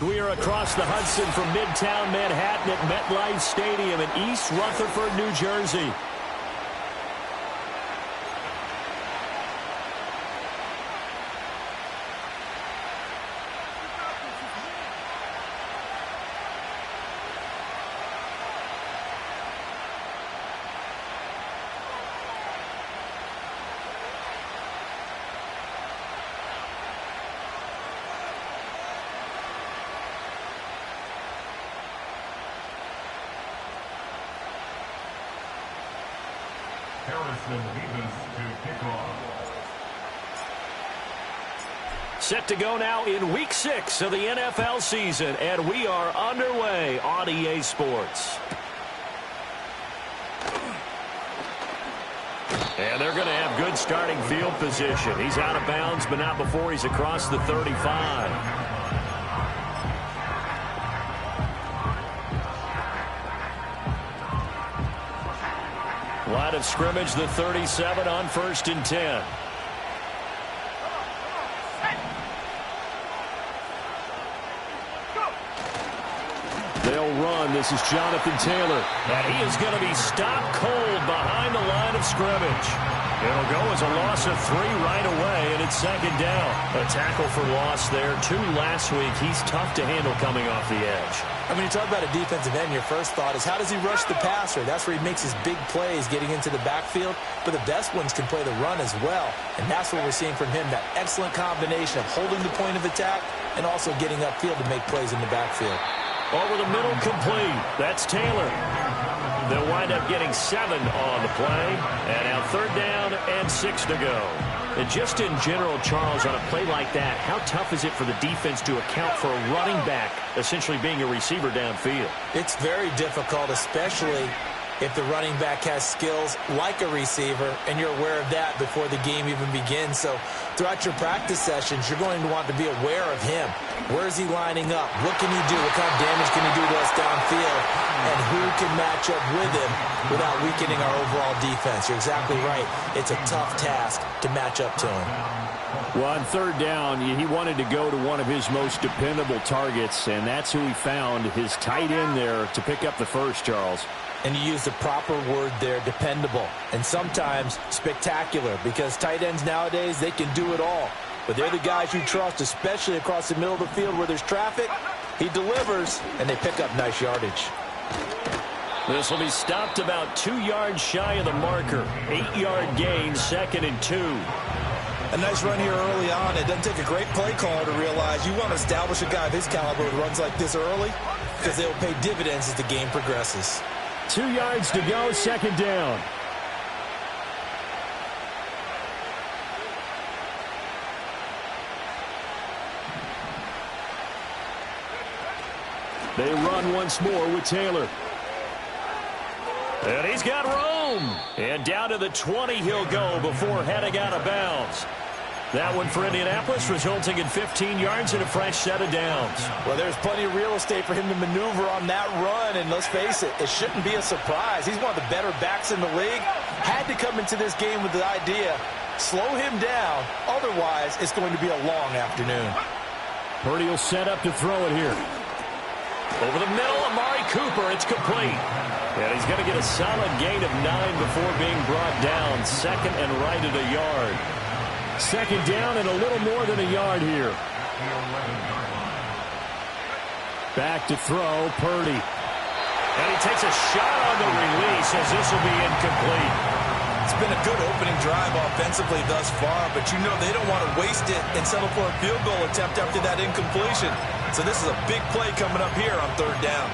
We are across the Hudson from Midtown Manhattan at MetLife Stadium in East Rutherford, New Jersey. Harrison Davis to kick off. Set to go now in Week 6 of the NFL season, and we are underway on EA Sports. And they're going to have good starting field position. He's out of bounds, but not before he's across the 35. Line of scrimmage, the 37 on 1st and 10. They'll run. This is Jonathan Taylor. And he is going to be stopped cold behind the line of scrimmage. It'll go as a loss of 3 right away, and it's 2nd down. A tackle for loss there. 2 last week. He's tough to handle coming off the edge. I mean, you talk about a defensive end, your first thought is how does he rush the passer? That's where he makes his big plays getting into the backfield. But the best ones can play the run as well. And that's what we're seeing from him, that excellent combination of holding the point of attack and also getting upfield to make plays in the backfield. Over the middle, complete. That's Taylor. They'll wind up getting 7 on the play. And now 3rd down and 6 to go. And just in general, Charles, on a play like that, how tough is it for the defense to account for a running back essentially being a receiver downfield? It's very difficult, especially if the running back has skills like a receiver, and you're aware of that before the game even begins. So throughout your practice sessions, you're going to want to be aware of him. Where is he lining up? What can he do? What kind of damage can he do to us downfield? And who can match up with him without weakening our overall defense? You're exactly right. It's a tough task to match up to him. Well, on 3rd down, he wanted to go to one of his most dependable targets, and that's who he found, his tight end there, to pick up the first, Charles. And you use the proper word there, dependable, and sometimes spectacular, because tight ends nowadays, they can do it all. But they're the guys you trust, especially across the middle of the field where there's traffic. He delivers, and they pick up nice yardage. This will be stopped about 2 yards shy of the marker. 8-yard gain, 2nd and 2. A nice run here early on. It doesn't take a great play caller to realize you want to establish a guy of his caliber who runs like this early, because they'll pay dividends as the game progresses. 2 yards to go, 2nd down. They run once more with Taylor. And he's got room. And down to the 20 he'll go before heading out of bounds. That one for Indianapolis, resulting in 15 yards and a fresh set of downs. Well, there's plenty of real estate for him to maneuver on that run, and let's face it, it shouldn't be a surprise. He's one of the better backs in the league. Had to come into this game with the idea, slow him down, otherwise it's going to be a long afternoon. Purdy will set up to throw it here. Over the middle, Amari Cooper, it's complete. And he's going to get a solid gain of 9 before being brought down. 2nd and right at a yard. 2nd down and a little more than a yard here. Back to throw, Purdy. And he takes a shot on the release as this will be incomplete. It's been a good opening drive offensively thus far, but you know they don't want to waste it and settle for a field goal attempt after that incompletion. So this is a big play coming up here on 3rd down.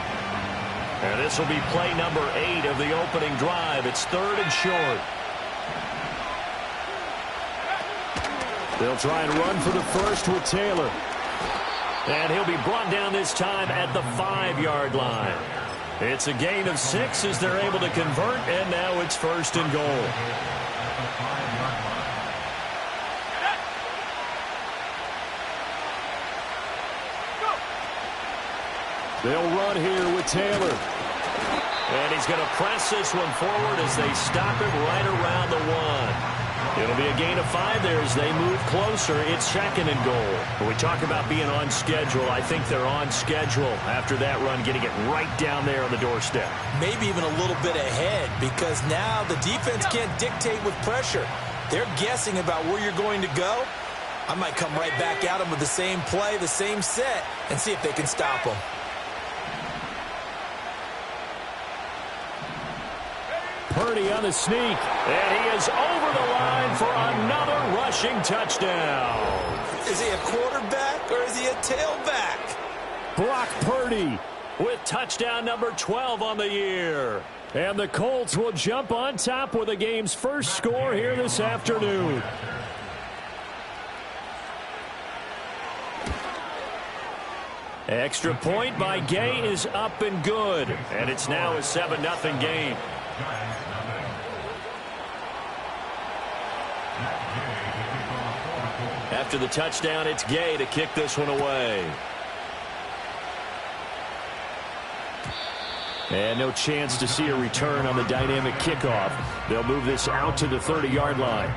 And this will be play number 8 of the opening drive. It's 3rd and short. They'll try and run for the first with Taylor. And he'll be brought down this time at the 5-yard line. It's a gain of 6 as they're able to convert, and now it's 1st and goal. They'll run here with Taylor. And he's going to press this one forward as they stop him right around the 1. It'll be a gain of 5 there as they move closer. It's 2nd and goal. When we talk about being on schedule, I think they're on schedule after that run, getting it right down there on the doorstep. Maybe even a little bit ahead, because now the defense can't dictate with pressure. They're guessing about where you're going to go. I might come right back at them with the same play, the same set, and see if they can stop them. Purdy on the sneak, and he is over the line for another rushing touchdown. Is he a quarterback or is he a tailback? Brock Purdy with touchdown number 12 on the year. And the Colts will jump on top with the game's first score here this afternoon. Extra point by Gay is up and good. And it's now a 7-0 game. After the touchdown, it's Gay to kick this one away. And no chance to see a return on the dynamic kickoff. They'll move this out to the 30-yard line.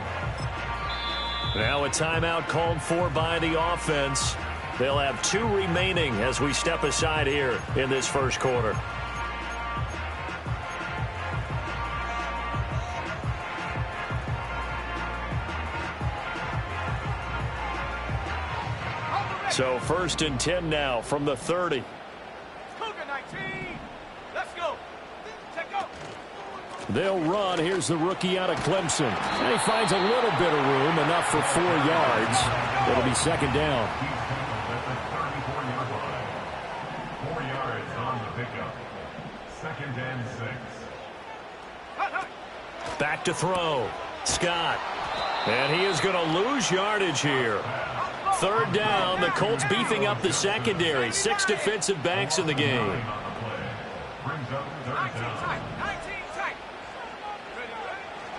Now a timeout called for by the offense. They'll have 2 remaining as we step aside here in this first quarter. So 1st and 10 now from the 30. They'll run. Here's the rookie out of Clemson. And he finds a little bit of room, enough for 4 yards. It'll be 2nd down. 4 yards on the pickup. 2nd and 6. Back to throw. Scott. And he is going to lose yardage here. 3rd down. The Colts beefing up the secondary. 6 defensive backs in the game.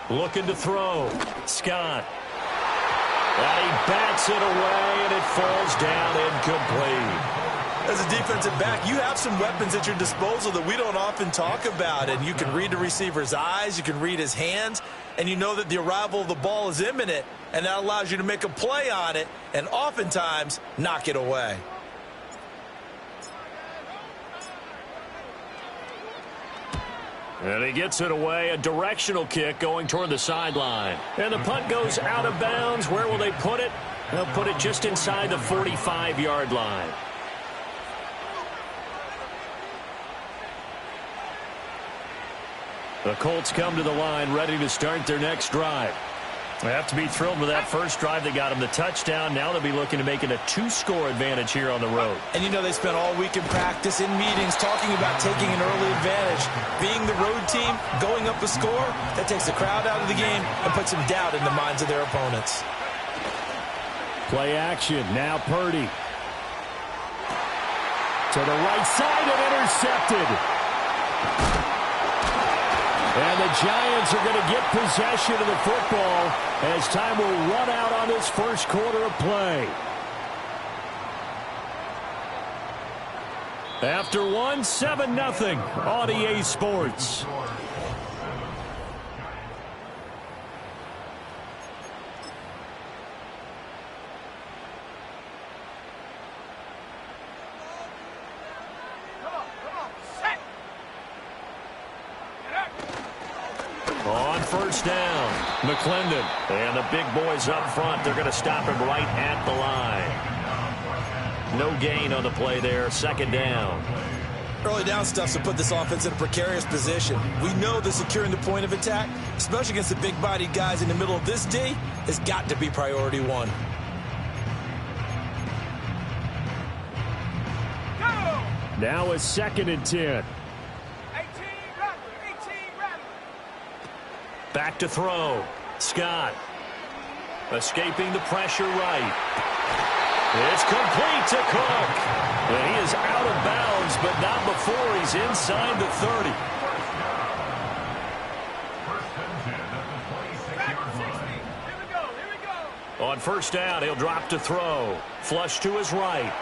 Looking to throw. Scott. And he bats it away, and it falls down incomplete. As a defensive back, you have some weapons at your disposal that we don't often talk about. And you can read the receiver's eyes, you can read his hands, and you know that the arrival of the ball is imminent, and that allows you to make a play on it and oftentimes knock it away. And he gets it away, a directional kick going toward the sideline. And the punt goes out of bounds. Where will they put it? They'll put it just inside the 45-yard line. The Colts come to the line ready to start their next drive. They have to be thrilled with that first drive. They got them the touchdown. Now they'll be looking to make it a 2-score advantage here on the road. And you know they spent all week in practice, in meetings, talking about taking an early advantage. Being the road team, going up a score, that takes the crowd out of the game and puts some doubt in the minds of their opponents. Play action. Now Purdy. To the right side and intercepted. And the Giants are going to get possession of the football as time will run out on this first quarter of play. After 7-0 on EA Sports. On 1st down, McClendon. And the big boys up front, they're going to stop him right at the line. No gain on the play there, 2nd down. Early down stuff to put this offense in a precarious position. We know that securing the point of attack, especially against the big-bodied guys in the middle of this D, has got to be priority 1. Now a 2nd and 10. Back to throw. Scott. Escaping the pressure right. It's complete to Cook. And he is out of bounds, but not before he's inside the 30. On 1st down, he'll drop to throw. Flush to his right.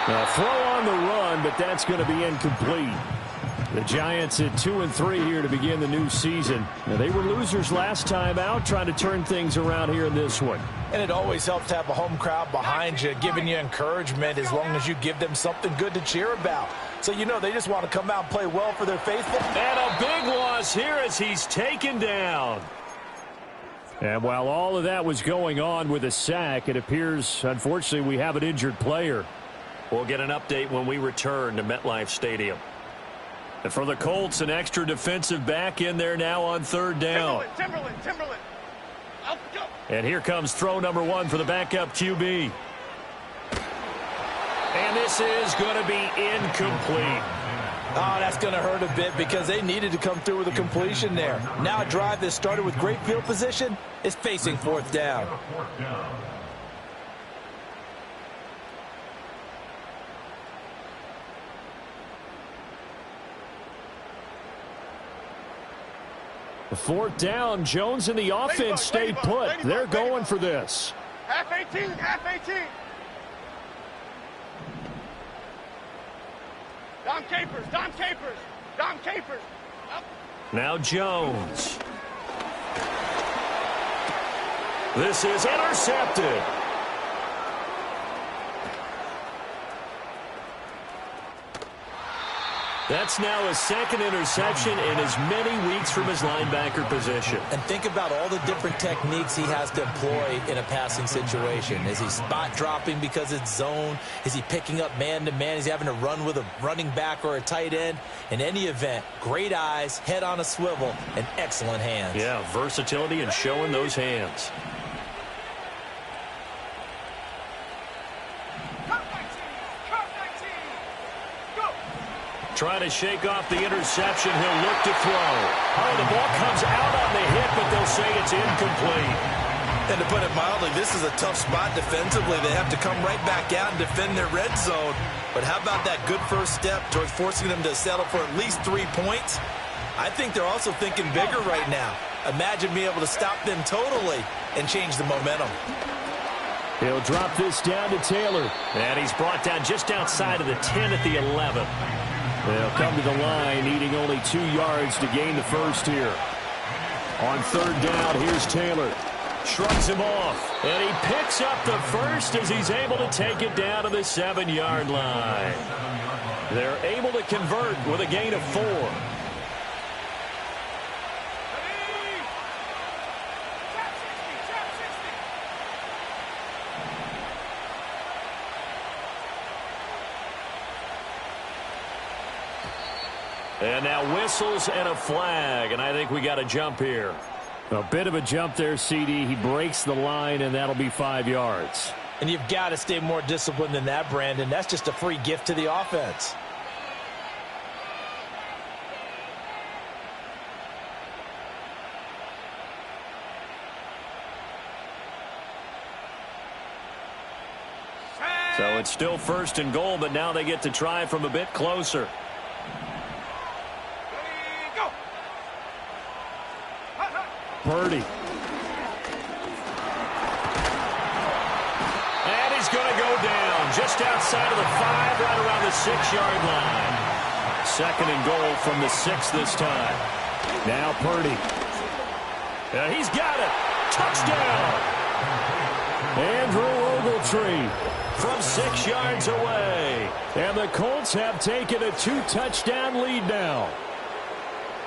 Now, throw on the run, but that's going to be incomplete. The Giants at 2-3 here to begin the new season. Now, they were losers last time out, trying to turn things around here in this one. And it always helps to have a home crowd behind you, giving you encouragement as long as you give them something good to cheer about. So, you know, they just want to come out and play well for their faithful. And a big loss here as he's taken down. And while all of that was going on with a sack, it appears, unfortunately, we have an injured player. We'll get an update when we return to MetLife Stadium. And for the Colts, an extra defensive back in there now on third down. Timberland. Up, go. And here comes throw number 1 for the backup QB. And this is going to be incomplete. Oh, that's going to hurt a bit because they needed to come through with a completion there. Now a drive that started with great field position is facing fourth down. The fourth down, Jones and the offense stayed put. They're going for this. Half 18. Dom Capers. Up. Now Jones. This is intercepted. That's now his second interception in as many weeks from his linebacker position. And think about all the different techniques he has to employ in a passing situation. Is he spot dropping because it's zone? Is he picking up man-to-man? Is he having to run with a running back or a tight end? In any event, great eyes, head on a swivel, and excellent hands. Yeah, versatility and showing those hands. Trying to shake off the interception. He'll look to throw. Oh, the ball comes out on the hit, but they'll say it's incomplete. And to put it mildly, this is a tough spot defensively. They have to come right back out and defend their red zone. But how about that good first step towards forcing them to settle for at least 3 points? I think they're also thinking bigger right now. Imagine being able to stop them totally and change the momentum. He'll drop this down to Taylor. And he's brought down just outside of the 10 at the 11. They'll come to the line, needing only 2 yards to gain the first here. On third down, here's Taylor. Shrugs him off. And he picks up the first as he's able to take it down to the 7-yard line. They're able to convert with a gain of 4. And now whistles and a flag, and I think we got a jump here. A bit of a jump there, CD. He breaks the line, and that'll be 5 yards. And you've got to stay more disciplined than that, Brandon. That's just a free gift to the offense. So it's still first and goal, but now they get to try from a bit closer. Purdy. And he's going to go down just outside of the 5, right around the 6-yard line. Second and goal from the 6 this time. Now Purdy. He's got it. Touchdown. Andrew Ogletree from 6 yards away. And the Colts have taken a 2-touchdown lead now.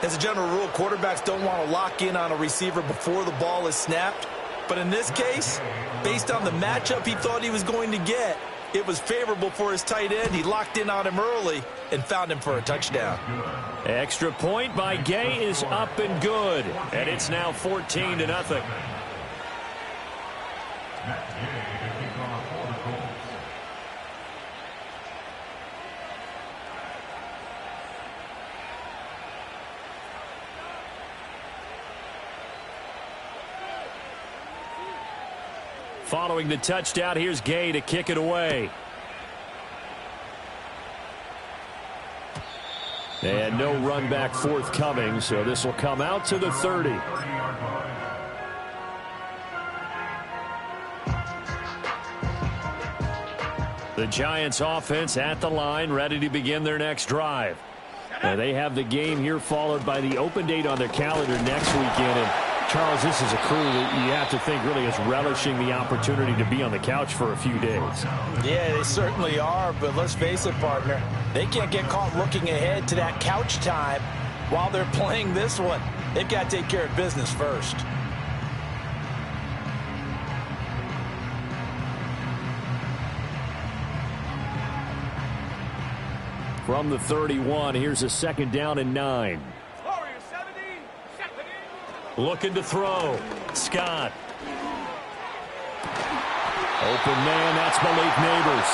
As a general rule, quarterbacks don't want to lock in on a receiver before the ball is snapped. But in this case, based on the matchup he thought he was going to get, it was favorable for his tight end. He locked in on him early and found him for a touchdown. Extra point by Gay is up and good. And it's now 14-0. Following the touchdown, here's Gay to kick it away. And no run back forthcoming, so this will come out to the 30. The Giants offense at the line, ready to begin their next drive. They have the game here followed by the open date on their calendar next weekend. And Charles, this is a crew that you have to think really is relishing the opportunity to be on the couch for a few days. Yeah, they certainly are, but let's face it, partner. They can't get caught looking ahead to that couch time while they're playing this one. They've got to take care of business first. From the 31, here's a 2nd down and 9. Looking to throw. Scott. Open man, that's Malik Neighbors.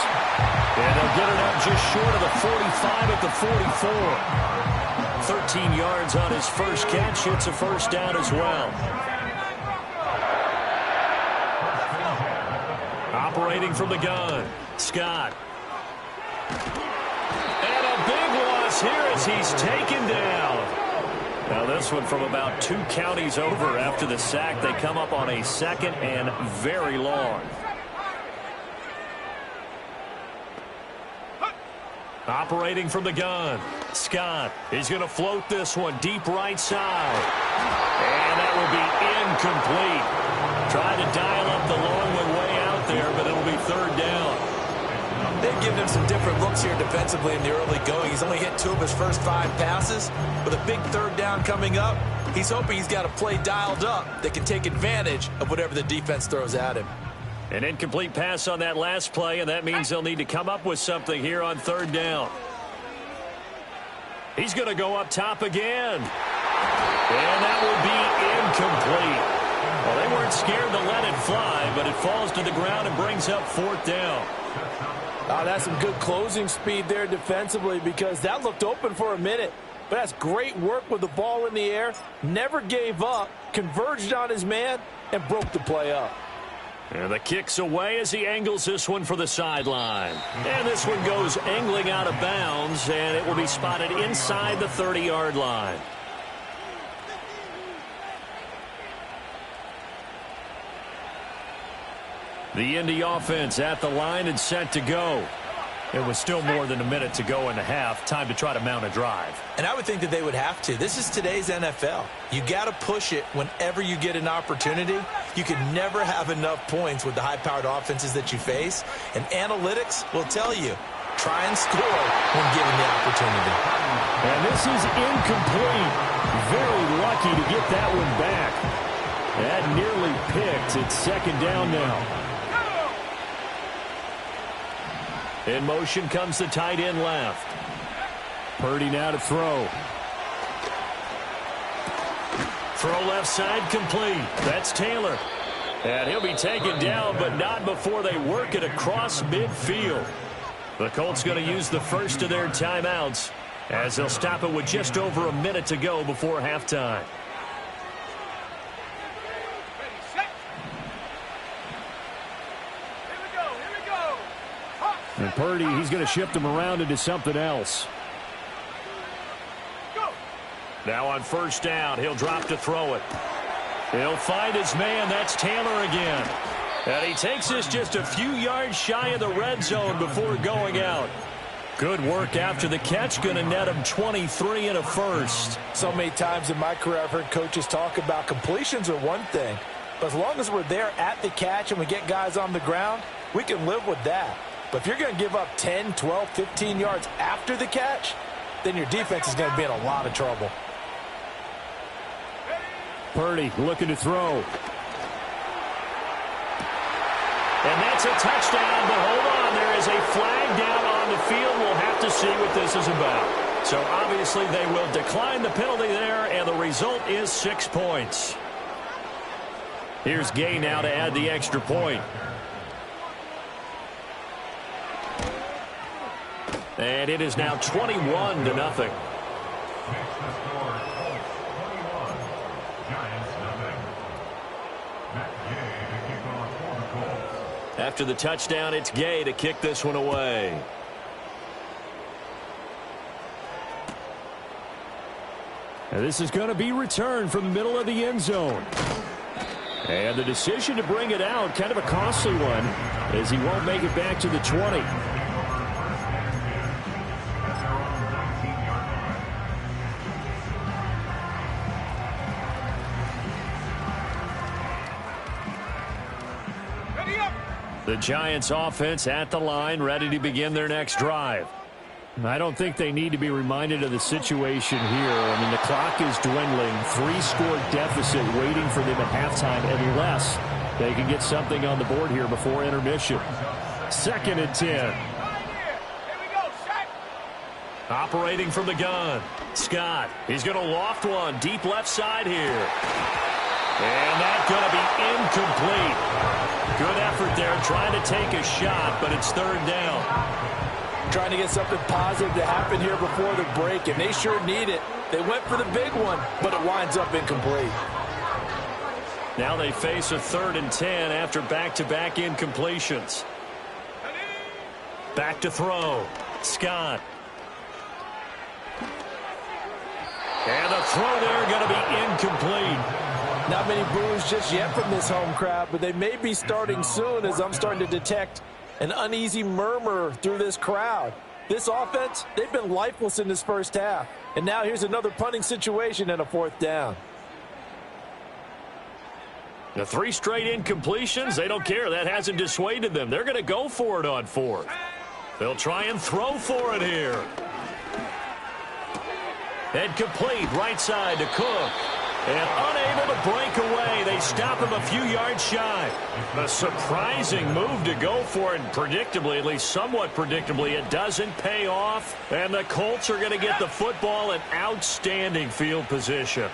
And they'll get it up just short of the 45 at the 44. 13 yards on his first catch. It's a first down as well. Operating from the gun. Scott. And a big loss here as he's taken down. Now this one from about 2 counties over after the sack. They come up on a 2nd and very long. Operating from the gun. Scott. He's going to float this one deep right side. And that will be incomplete. Tried to dial up the long one way out there, but it'll be 3rd down. They've given him some different looks here defensively in the early going. He's only hit 2 of his first 5 passes. With a big 3rd down coming up, he's hoping he's got a play dialed up that can take advantage of whatever the defense throws at him. An incomplete pass on that last play, and that means they'll need to come up with something here on 3rd down. He's going to go up top again. And that will be incomplete. Well, they weren't scared to let it fly, but it falls to the ground and brings up 4th down. That's some good closing speed there defensively because that looked open for a minute. But that's great work with the ball in the air. Never gave up, converged on his man, and broke the play up. And the kick's away as he angles this one for the sideline. And this one goes angling out of bounds, and it will be spotted inside the 30-yard line. The Indy offense at the line and set to go. It was still more than a minute to go in the half. Time to try to mount a drive. And I would think that they would have to. This is today's NFL. You got to push it whenever you get an opportunity. You can never have enough points with the high-powered offenses that you face. And analytics will tell you, try and score when given the opportunity. And this is incomplete. Very lucky to get that one back. That nearly picked. It's 2nd down now. In motion comes the tight end left. Purdy now to throw. Throw left side complete. That's Taylor. And he'll be taken down, but not before they work it across midfield. The Colts going to use the first of their timeouts as they'll stop it with just over a minute to go before halftime. And Purdy, he's going to shift him around into something else. Now on 1st down, he'll drop to throw it. He'll find his man. That's Taylor again. And he takes this just a few yards shy of the red zone before going out. Good work after the catch. Going to net him 23 and a first. So many times in my career I've heard coaches talk about completions are one thing. But as long as we're there at the catch and we get guys on the ground, we can live with that. But if you're going to give up 10, 12, 15 yards after the catch, then your defense is going to be in a lot of trouble. Purdy looking to throw. And that's a touchdown, but hold on. There is a flag down on the field. We'll have to see what this is about. So obviously they will decline the penalty there, and the result is 6 points. Here's Gay now to add the extra point. And it is now 21-0. After the touchdown, it's Gay to kick this one away. And this is going to be returned from the middle of the end zone. And the decision to bring it out, kind of a costly one, as he won't make it back to the 20. The Giants offense at the line, ready to begin their next drive. I don't think they need to be reminded of the situation here. I mean, the clock is dwindling. 3-score deficit waiting for them at halftime unless they can get something on the board here before intermission. 2nd and 10. Operating from the gun. Scott, he's going to loft one deep left side here. And that's going to be incomplete. Good effort there trying to take a shot, but it's 3rd down. Trying to get something positive to happen here before the break, and they sure need it. They went for the big one, but it winds up incomplete. Now they face a 3rd and 10 after back-to-back incompletions. Back to throw. Scott. And the throw there going to be incomplete. Not many boos just yet from this home crowd, but they may be starting soon as I'm starting to detect an uneasy murmur through this crowd. This offense, they've been lifeless in this first half. And now here's another punting situation and a 4th down. The 3 straight incompletions, they don't care. That hasn't dissuaded them. They're going to go for it on 4th. They'll try and throw for it here. And complete right side to Cook. And unable to break away. They stop him a few yards shy. A surprising move to go for it. And predictably, at least somewhat predictably, it doesn't pay off. And the Colts are going to get the football in outstanding field position.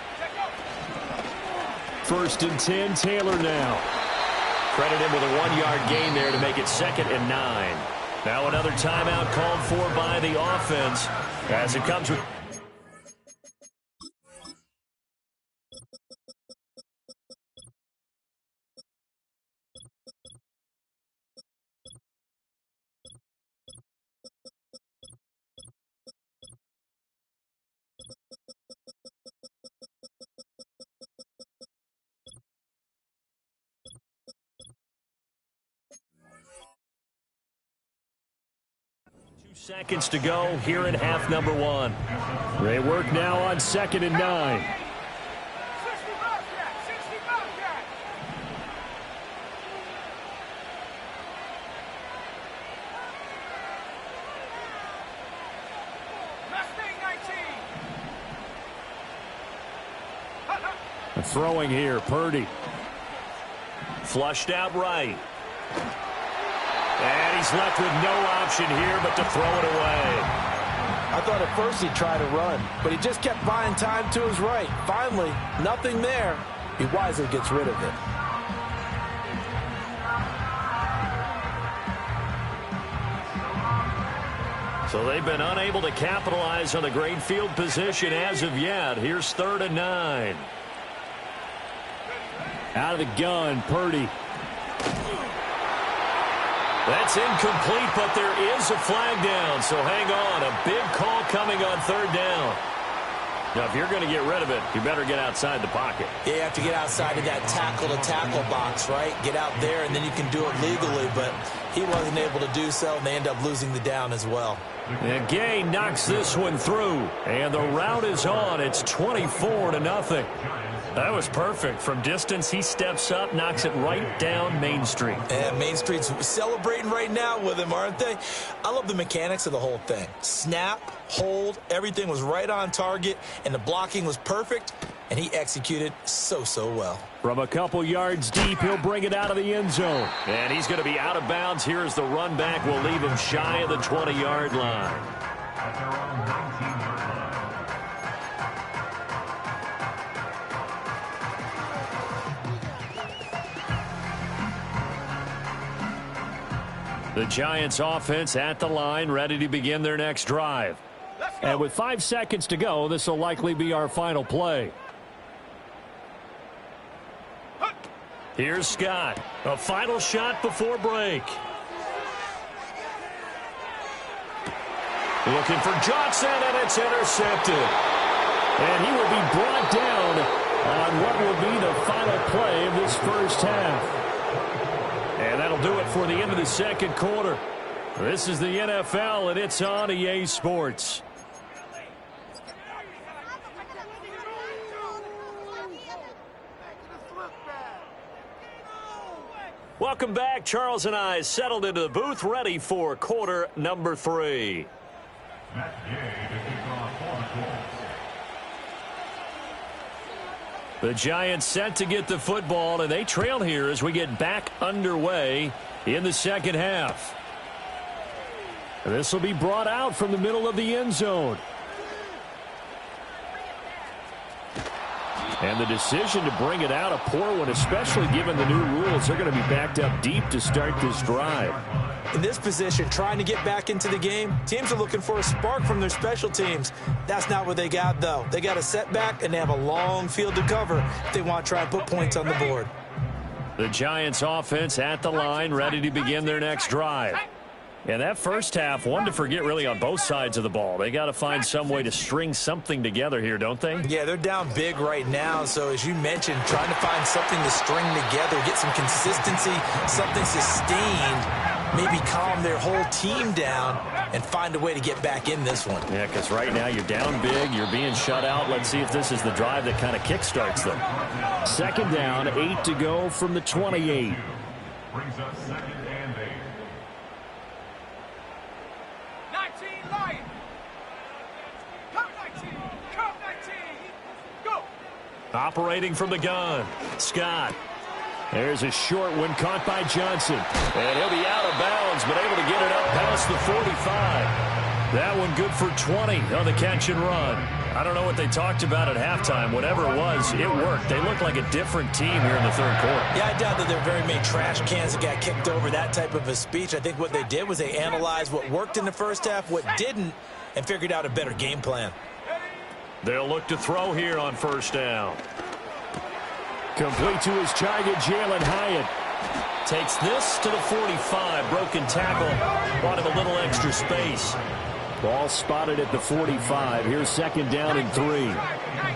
1st and 10, Taylor now. Credit him with a 1-yard gain there to make it 2nd and 9. Now another timeout called for by the offense as it comes with... Seconds to go here in half number 1. They work now on 2nd and 9. Throwing here, Purdy. Flushed out right. And he's left with no option here but to throw it away. I thought at first he'd try to run, but he just kept buying time to his right. Finally, nothing there. He wisely gets rid of it. So they've been unable to capitalize on the great field position as of yet. Here's 3rd and 9. Out of the gun, Purdy. That's incomplete, but there is a flag down, so hang on. A big call coming on 3rd down. Now, if you're going to get rid of it, you better get outside the pocket. Yeah, you have to get outside of that tackle-to-tackle box, right? Get out there, and then you can do it legally, but he wasn't able to do so, and they end up losing the down as well. And Gay knocks this one through, and the route is on. It's 24-0. That was perfect. From distance, he steps up, knocks it right down Main Street. And Main Street's celebrating right now with him, aren't they? I love the mechanics of the whole thing. Snap, hold, everything was right on target, and the blocking was perfect, and he executed so well. From a couple yards deep, he'll bring it out of the end zone. And he's going to be out of bounds. Here's the run back. We'll leave him shy of the 20-yard line. At their own 19-yard line. The Giants offense at the line, ready to begin their next drive. And with 5 seconds to go, this will likely be our final play. Here's Scott. A final shot before break. Looking for Johnson, and it's intercepted. And he will be brought down on what will be the final play of this first half. And that'll do it for the end of the second quarter. This is the NFL, and it's on EA Sports. Welcome back. Charles and I settled into the booth, ready for quarter number 3. Matt Gay to kick off for the Colts. The Giants set to get the football, and they trail here as we get back underway in the second half. This will be brought out from the middle of the end zone. And the decision to bring it out, a poor one, especially given the new rules. They're going to be backed up deep to start this drive. In this position, trying to get back into the game, teams are looking for a spark from their special teams. That's not what they got, though. They got a setback, and they have a long field to cover if they want to try and put points on the board. The Giants offense at the line, ready to begin their next drive. And that first half, one to forget really on both sides of the ball. They got to find some way to string something together here, don't they? Yeah, they're down big right now. So as you mentioned, trying to find something to string together, get some consistency, something sustained, maybe calm their whole team down and find a way to get back in this one. Yeah, because right now you're down big, you're being shut out. Let's see if this is the drive that kind of kickstarts them. Second down, 8 to go from the 28. Brings up 2nd and 8. 19 line. Come 19. Come 19. Go. Operating from the gun, Scott. There's a short one caught by Johnson. And he'll be out of bounds, but able to get it up past the 45. That one good for 20 on the catch and run. I don't know what they talked about at halftime. Whatever it was, it worked. They look like a different team here in the third quarter. Yeah, I doubt that there are very many trash cans that got kicked over, that type of a speech. I think what they did was they analyzed what worked in the first half, what didn't, and figured out a better game plan. They'll look to throw here on first down. Complete to his target, Jalen Hyatt. Takes this to the 45. Broken tackle. Brought him a little extra space. Ball spotted at the 45. Here's second down and 3. At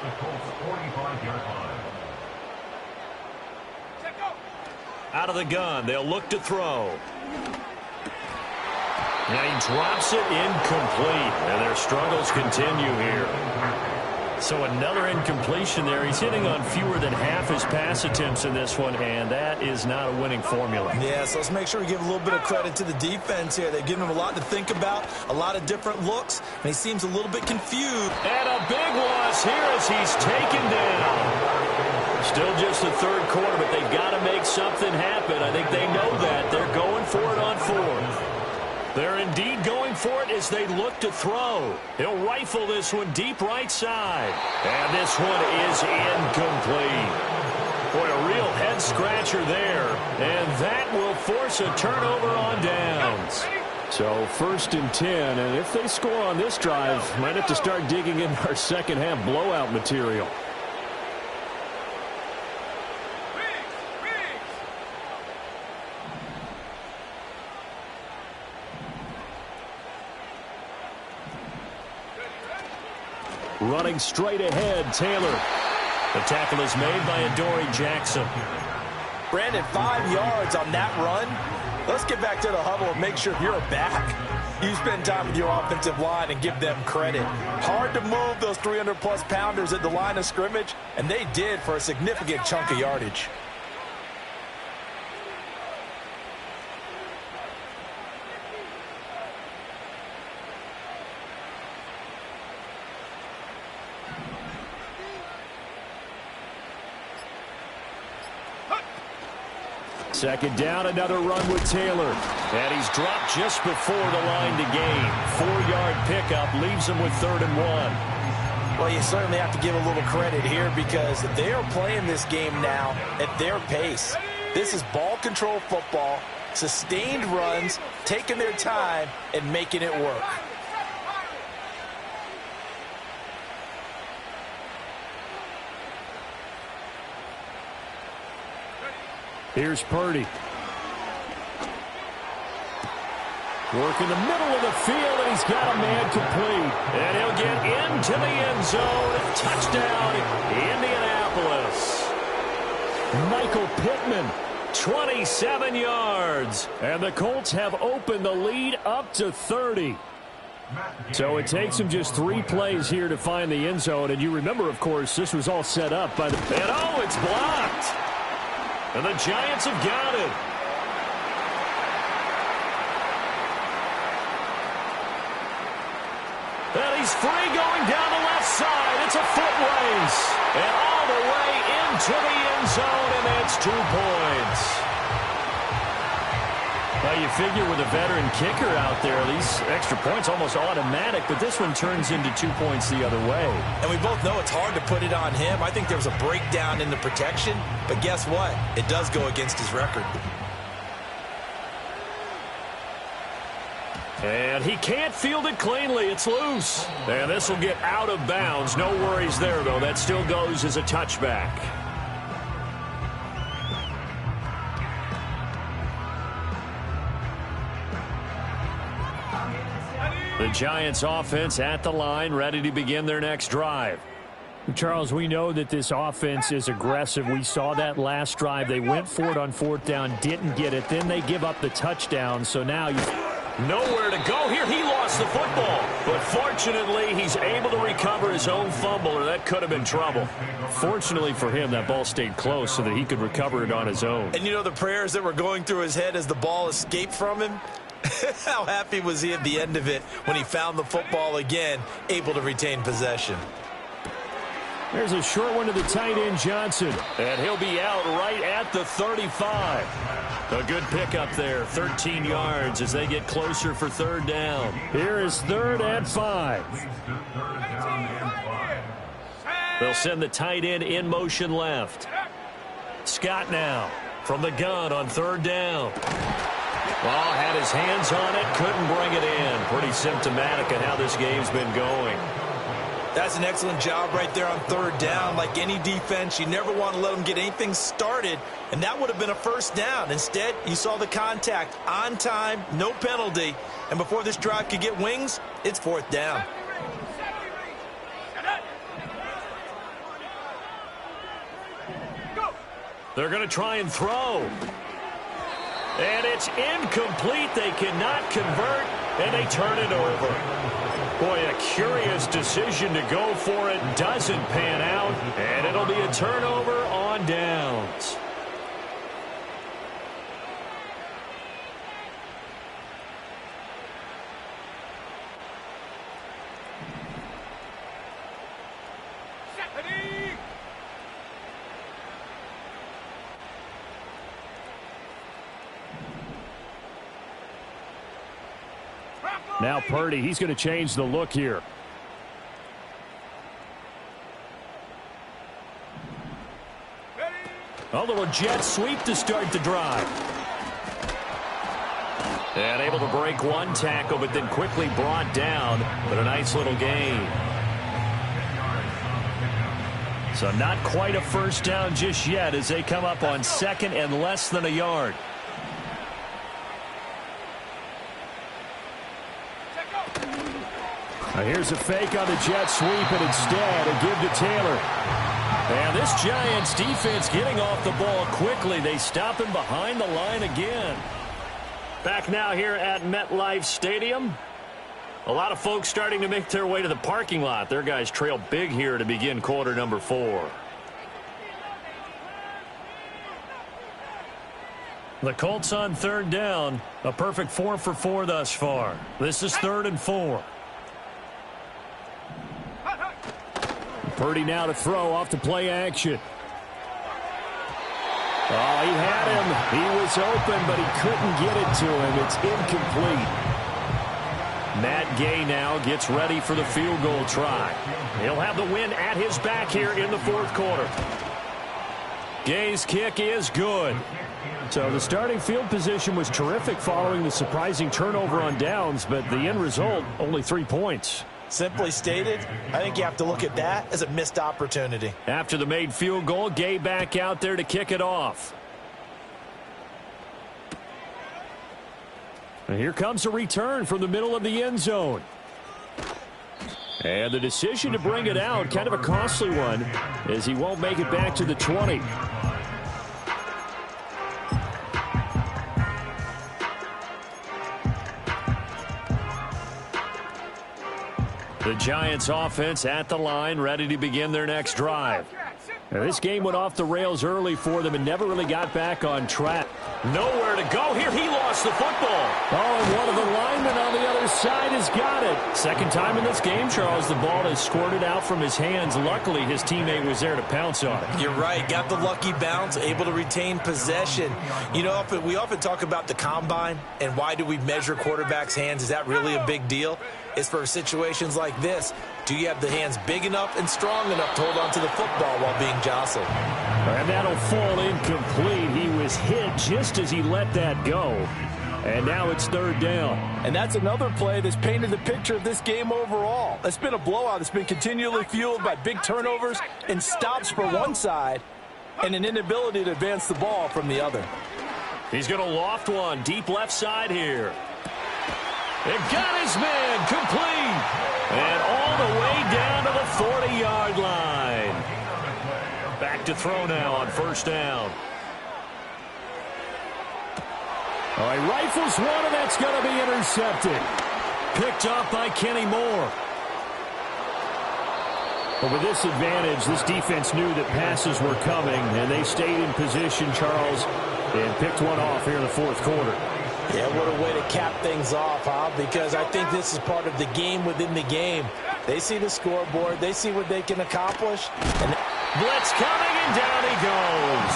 the Colts 45-yard line. Out of the gun. They'll look to throw. Now he drops it incomplete. And their struggles continue here. So another incompletion there. He's hitting on fewer than half his pass attempts in this one, and that is not a winning formula. Yeah, so let's make sure we give a little bit of credit to the defense here. They've given him a lot to think about, a lot of different looks, and he seems a little bit confused. And a big loss here as he's taken down. Still just the third quarter, but they've got to make something happen. I think they know that. They're going for it on fourth. They're indeed going for it as they look to throw. He'll rifle this one deep right side. And this one is incomplete. Boy, a real head-scratcher there. And that will force a turnover on downs. So first and 10, and if they score on this drive, might have to start digging in our second half blowout material. Running straight ahead, Taylor. The tackle is made by Adoree Jackson. Brandon, 5 yards on that run. Let's get back to the huddle and make sure you're back. You spend time with your offensive line and give them credit. Hard to move those 300-plus pounders at the line of scrimmage, and they did for a significant chunk of yardage. Second down, another run with Taylor. And he's dropped just before the line to gain. 4-yard pickup leaves him with 3rd and 1. Well, you certainly have to give a little credit here because they are playing this game now at their pace. This is ball control football, sustained runs, taking their time, and making it work. Here's Purdy. Working the middle of the field, and he's got a man complete. And he'll get into the end zone. Touchdown, Indianapolis. Michael Pittman, 27 yards. And the Colts have opened the lead up to 30. So it takes him just 3 plays here to find the end zone. And you remember, of course, this was all set up by the... And oh, it's blocked. And the Giants have got it. And he's free going down the left side. It's a foot race. And all the way into the end zone, and that's 2 points. Well, you figure with a veteran kicker out there, these extra points almost automatic, but this one turns into 2 points the other way. And we both know it's hard to put it on him. I think there was a breakdown in the protection, but guess what? It does go against his record. And he can't field it cleanly. It's loose. And this will get out of bounds. No worries there, though. That still goes as a touchback. The Giants offense at the line, ready to begin their next drive. Charles, we know that this offense is aggressive. We saw that last drive. They went for it on 4th down, didn't get it. Then they give up the touchdown. So now nowhere to go here. He lost the football. But fortunately, he's able to recover his own fumble, or that could have been trouble. Fortunately for him, that ball stayed close so that he could recover it on his own. And you know the prayers that were going through his head as the ball escaped from him? How happy was he at the end of it when he found the football again, able to retain possession? There's a short one to the tight end, Johnson. And he'll be out right at the 35. A good pickup there, 13 yards as they get closer for 3rd down. Here is 3rd and 5. They'll send the tight end in motion left. Scott now from the gun on 3rd down. Well, had his hands on it, couldn't bring it in. Pretty symptomatic of how this game's been going. That's an excellent job right there on 3rd down. Like any defense, you never want to let them get anything started, and that would have been a 1st down. Instead, you saw the contact on time, no penalty, and before this drive could get wings, it's 4th down. They're going to try and throw. And it's incomplete. They cannot convert, and they turn it over. Boy, a curious decision to go for it. Doesn't pan out, and it'll be a turnover on downs. Now Purdy, he's going to change the look here. A little jet sweep to start the drive. And able to break one tackle, but then quickly brought down. But a nice little gain. So not quite a 1st down just yet as they come up on 2nd and less than a yard. Now here's a fake on the jet sweep, and instead a give to Taylor. And this Giants defense getting off the ball quickly. They stop him behind the line again. Back now here at MetLife Stadium. A lot of folks starting to make their way to the parking lot. Their guys trail big here to begin quarter number 4. The Colts on 3rd down. A perfect 4 for 4 thus far. This is 3rd and 4. Purdy now to throw off the play action. Oh, he had him. He was open, but he couldn't get it to him. It's incomplete. Matt Gay now gets ready for the field goal try. He'll have the win at his back here in the 4th quarter. Gay's kick is good. So the starting field position was terrific following the surprising turnover on downs, but the end result, only 3 points. Simply stated, I think you have to look at that as a missed opportunity. After the made field goal, Gay back out there to kick it off. And here comes a return from the middle of the end zone. And the decision to bring it out, kind of a costly one, as he won't make it back to the 20. The Giants offense at the line, ready to begin their next drive. Now, this game went off the rails early for them and never really got back on track. Nowhere to go here. He lost the football. Oh, and one of the linemen on the other side has got it. Second time in this game, Charles, the ball has squirted out from his hands. Luckily, his teammate was there to pounce on it. You're right. Got the lucky bounce, able to retain possession. You know, we often talk about the combine and why do we measure quarterbacks' hands. Is that really a big deal? It's for situations like this. Do you have the hands big enough and strong enough to hold on to the football while being jostled? And that'll fall incomplete. He was hit just as he let that go. And now it's third down. And that's another play that's painted the picture of this game overall. It's been a blowout. It's been continually fueled by big turnovers and stops for one side and an inability to advance the ball from the other. He's going to loft one deep left side here. It got his man complete. And all the way down to the 40-yard line. Back to throw now on first down. All right, rifles one, and that's going to be intercepted. Picked off by Kenny Moore. But with this advantage, this defense knew that passes were coming, and they stayed in position, Charles, and picked one off here in the fourth quarter. Yeah, what a way to cap things off, huh? Because I think this is part of the game within the game. They see the scoreboard. They see what they can accomplish. And blitz coming, and down he goes.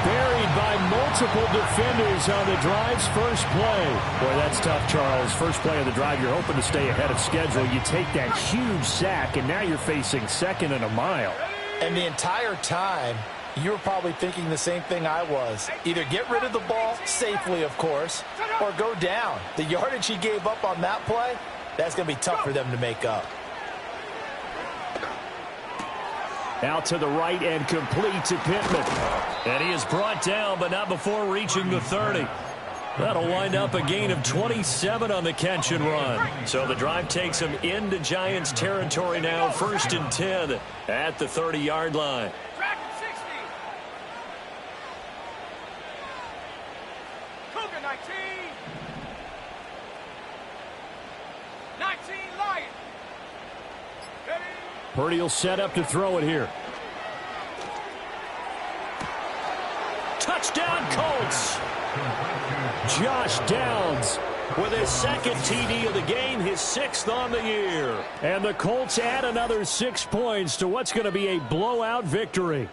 Buried by multiple defenders on the drive's first play. Boy, that's tough, Charles. First play of the drive, you're hoping to stay ahead of schedule. You take that huge sack, and now you're facing second and a mile. And the entire time, you were probably thinking the same thing I was. Either get rid of the ball, safely, of course, or go down. The yardage he gave up on that play, that's going to be tough for them to make up. Out to the right and complete to Pittman. And he is brought down, but not before reaching the 30. That'll wind up a gain of 27 on the catch and run. So the drive takes him into Giants territory now, 1st and 10 at the 30-yard line. Track 60. Cougar 19. 19 Lion. Ready? Purdy will set up to throw it here. Touchdown, Colts. Josh Downs With his second TD of the game, his 6th on the year. And the Colts add another 6 points to what's going to be a blowout victory.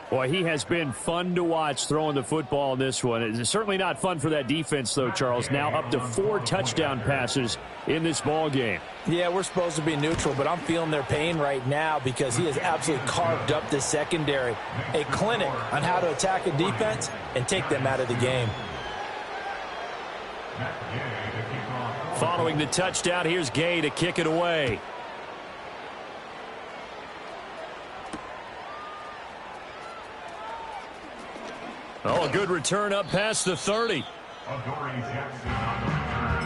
Boy, he has been fun to watch throwing the football in this one. It's certainly not fun for that defense, though, Charles. Now up to 4 touchdown passes in this ball game. Yeah, we're supposed to be neutral, but I'm feeling their pain right now because he has absolutely carved up this secondary. A clinic on how to attack a defense and take them out of the game. Following the touchdown, here's Gay to kick it away. Oh, a good return up past the 30. Adoree Jackson on the return.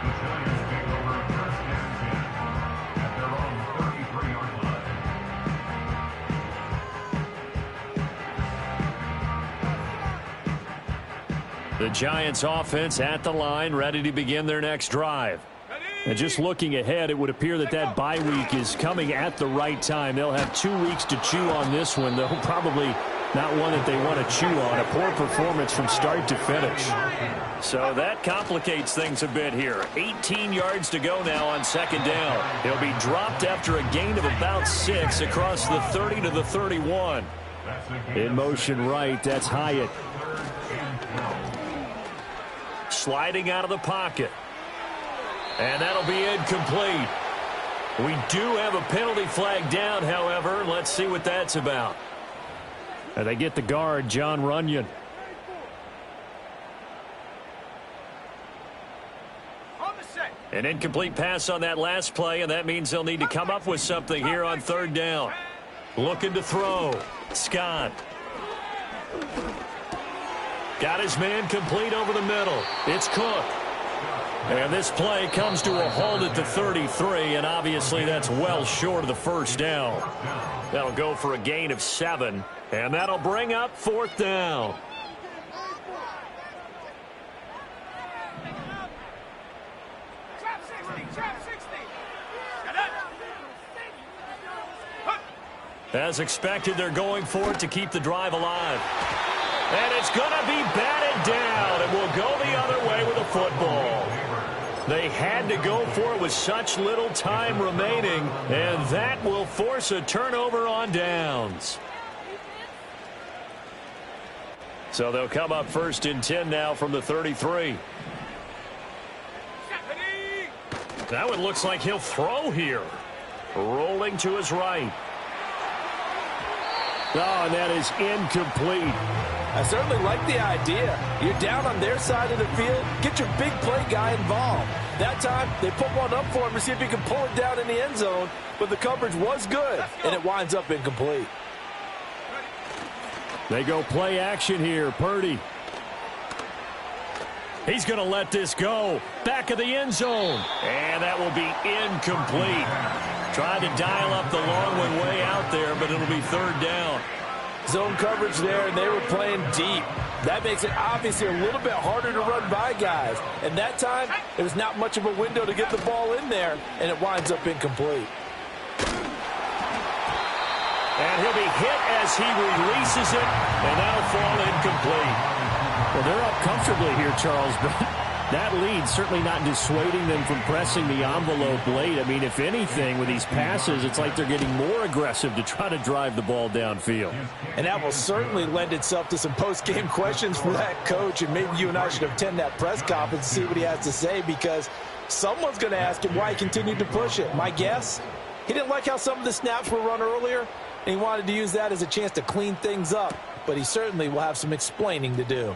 The Giants take over 1st and 10 at their own 33-yard line. The Giants offense at the line, ready to begin their next drive. And just looking ahead, it would appear that that bye week is coming at the right time. They'll have 2 weeks to chew on this one, though probably not one that they want to chew on. A poor performance from start to finish. So that complicates things a bit here. 18 yards to go now on 2nd down. He'll be dropped after a gain of about 6 across the 30 to the 31. In motion right, that's Hyatt. Sliding out of the pocket. And that'll be incomplete. We do have a penalty flag down, however. Let's see what that's about. And they get the guard, John Runyon. On the set. An incomplete pass on that last play, and that means they'll need to come up with something here on 3rd down. Looking to throw. Scott. Got his man complete over the middle. It's Cook. And this play comes to a halt at the 33, and obviously that's well short of the 1st down. That'll go for a gain of 7, and that'll bring up 4th down. Trap 60. Trap 60. Get it. Huh. As expected, they're going for it to keep the drive alive. And it's going to be batted down, and will go the other way with the football. They had to go for it with such little time remaining, and that will force a turnover on downs. So they'll come up 1st and 10 now from the 33. That one looks like he'll throw here. Rolling to his right. Oh, and that is incomplete. I certainly like the idea. You're down on their side of the field. Get your big play guy involved. That time, they put one up for him to see if he can pull it down in the end zone. But the coverage was good, and it winds up incomplete. They go play action here. Purdy. He's going to let this go. Back of the end zone. And that will be incomplete. Tried to dial up the long one way out there, but it'll be 3rd down. Zone coverage there, and they were playing deep. That makes it obviously a little bit harder to run by guys. And that time, there was not much of a window to get the ball in there, and it winds up incomplete. And he'll be hit as he releases it, and that'll fall incomplete. Well, they're up comfortably here, Charles, but that lead certainly not dissuading them from pressing the envelope late. I mean, if anything, with these passes, it's like they're getting more aggressive to try to drive the ball downfield. And that will certainly lend itself to some post-game questions for that coach, and maybe you and I should attend that press conference and see what he has to say, because someone's going to ask him why he continued to push it. My guess, he didn't like how some of the snaps were run earlier, and he wanted to use that as a chance to clean things up, but he certainly will have some explaining to do.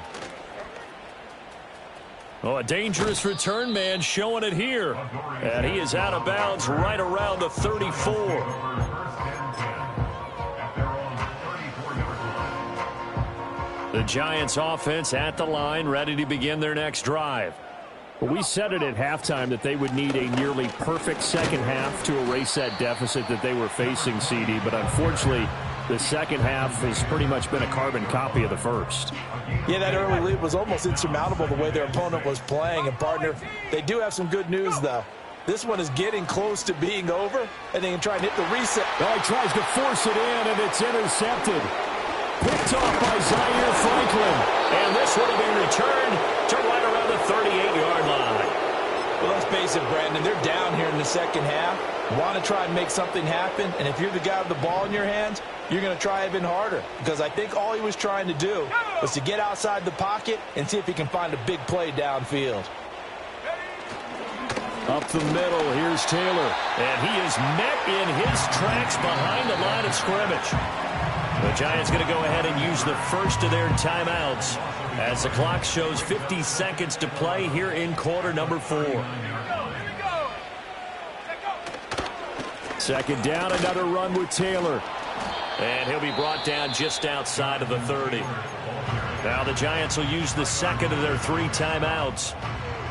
Oh, a dangerous return man showing it here. And he is out of bounds right around the 34. The Giants offense at the line, ready to begin their next drive. Well, we said it at halftime that they would need a nearly perfect second half to erase that deficit that they were facing, CD. But unfortunately, the second half has pretty much been a carbon copy of the first. Yeah, that early lead was almost insurmountable the way their opponent was playing. And, partner, they do have some good news, though. This one is getting close to being over, and they can try and hit the reset. Oh, he tries to force it in, and it's intercepted. Picked off by Zaire Franklin. And this one will be returned to right around the 38-yard line. Well, let's face it, Brandon, they're down here in the second half. Want to try and make something happen, and if you're the guy with the ball in your hands, you're going to try even harder, because I think all he was trying to do was to get outside the pocket and see if he can find a big play downfield. Up the middle, here's Taylor. And he is met in his tracks behind the line of scrimmage. The Giants going to go ahead and use the first of their timeouts as the clock shows 50 seconds to play here in quarter number 4. Second down, another run with Taylor. And he'll be brought down just outside of the 30. Now the Giants will use the second of their 3 timeouts.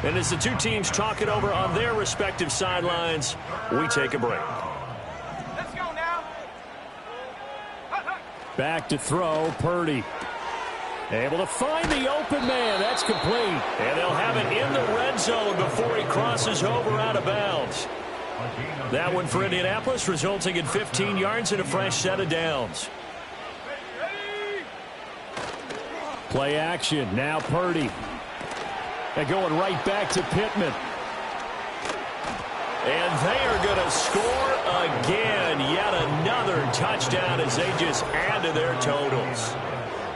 And as the two teams talk it over on their respective sidelines, we take a break. Let's go now. Back to throw, Purdy. Able to find the open man. That's complete. And they'll have it in the red zone before he crosses over out of bounds. That one for Indianapolis, resulting in 15 yards and a fresh set of downs. Play action. Now Purdy. They're going right back to Pittman. And they are going to score again. Yet another touchdown as they just add to their totals.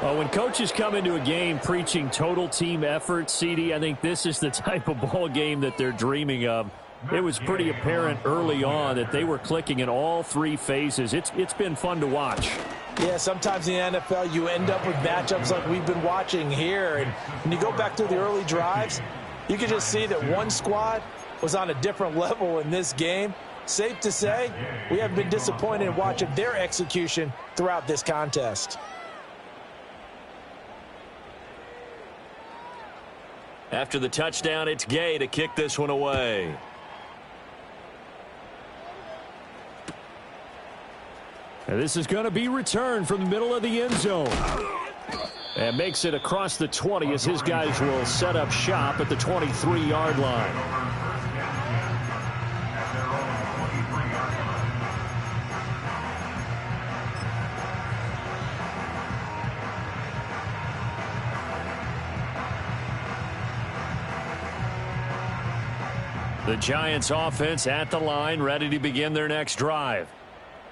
Well, when coaches come into a game preaching total team effort, CD, I think this is the type of ball game that they're dreaming of. It was pretty apparent early on that they were clicking in all 3 phases. It's been fun to watch. Yeah, sometimes in the NFL you end up with matchups like we've been watching here. And when you go back to the early drives, you can just see that one squad was on a different level in this game. Safe to say, we haven't been disappointed in watching their execution throughout this contest. After the touchdown, it's Gay to kick this one away. And this is going to be returned from the middle of the end zone. And makes it across the 20 as his guys will set up shop at the 23-yard line. The Giants offense at the line, ready to begin their next drive.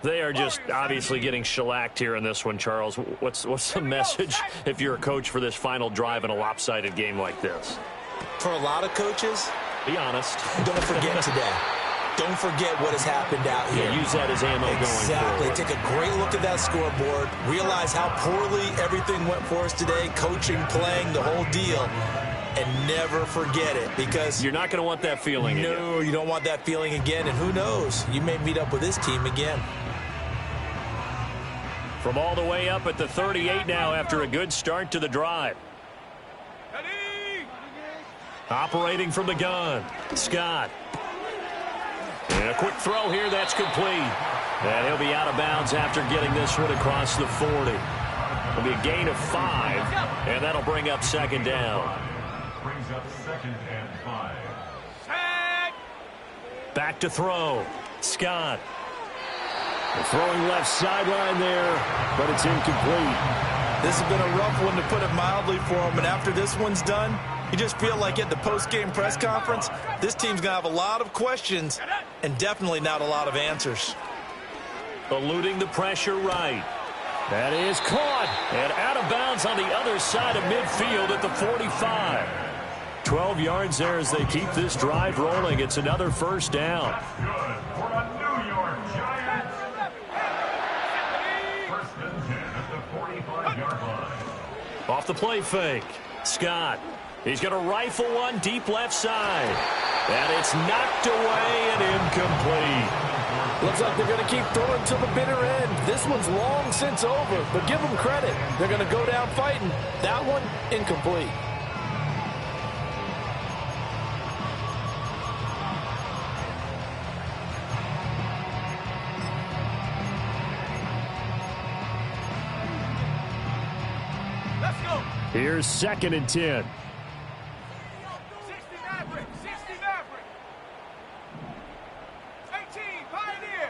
They are just obviously getting shellacked here in this one, Charles. What's the message if you're a coach for this final drive in a lopsided game like this? For a lot of coaches, be honest. Don't forget today. Don't forget what has happened out here. Yeah, use that as ammo going forward. Take a great look at that scoreboard. Realize how poorly everything went for us today. Coaching, playing, the whole deal. And never forget it, because you're not going to want that feeling again. No, you don't want that feeling again. And who knows? You may meet up with this team again. From all the way up at the 38 now after a good start to the drive. Operating from the gun, Scott. And a quick throw here, that's complete. And he'll be out of bounds after getting this one across the 40. It'll be a gain of 5, and that'll bring up second down. Brings up 2nd and 5. Back to throw, Scott. Throwing left sideline there, but it's incomplete. This has been a rough one, to put it mildly, for him. And after this one's done, you just feel like at the post-game press conference, this team's going to have a lot of questions and definitely not a lot of answers. Eluding the pressure right. That is caught and out of bounds on the other side of midfield at the 45. 12 yards there as they keep this drive rolling. It's another first down. Good for a New York Giants. 1st and 10 at the 45-yard line. Off the play fake, Scott. He's going to rifle one deep left side. And it's knocked away and incomplete. Looks like they're going to keep throwing till the bitter end. This one's long since over, but give them credit. They're going to go down fighting. That one, incomplete. Let's go. Here's 2nd and 10. 60 Maverick. 60 Maverick. 18 Pioneer.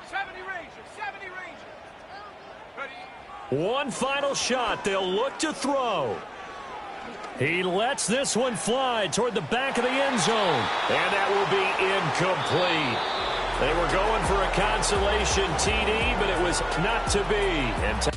70 Ranger. 70 Ranger. Ready. One final shot. They'll look to throw. He lets this one fly toward the back of the end zone. And that will be incomplete. They were going for a consolation TD, but it was not to be. And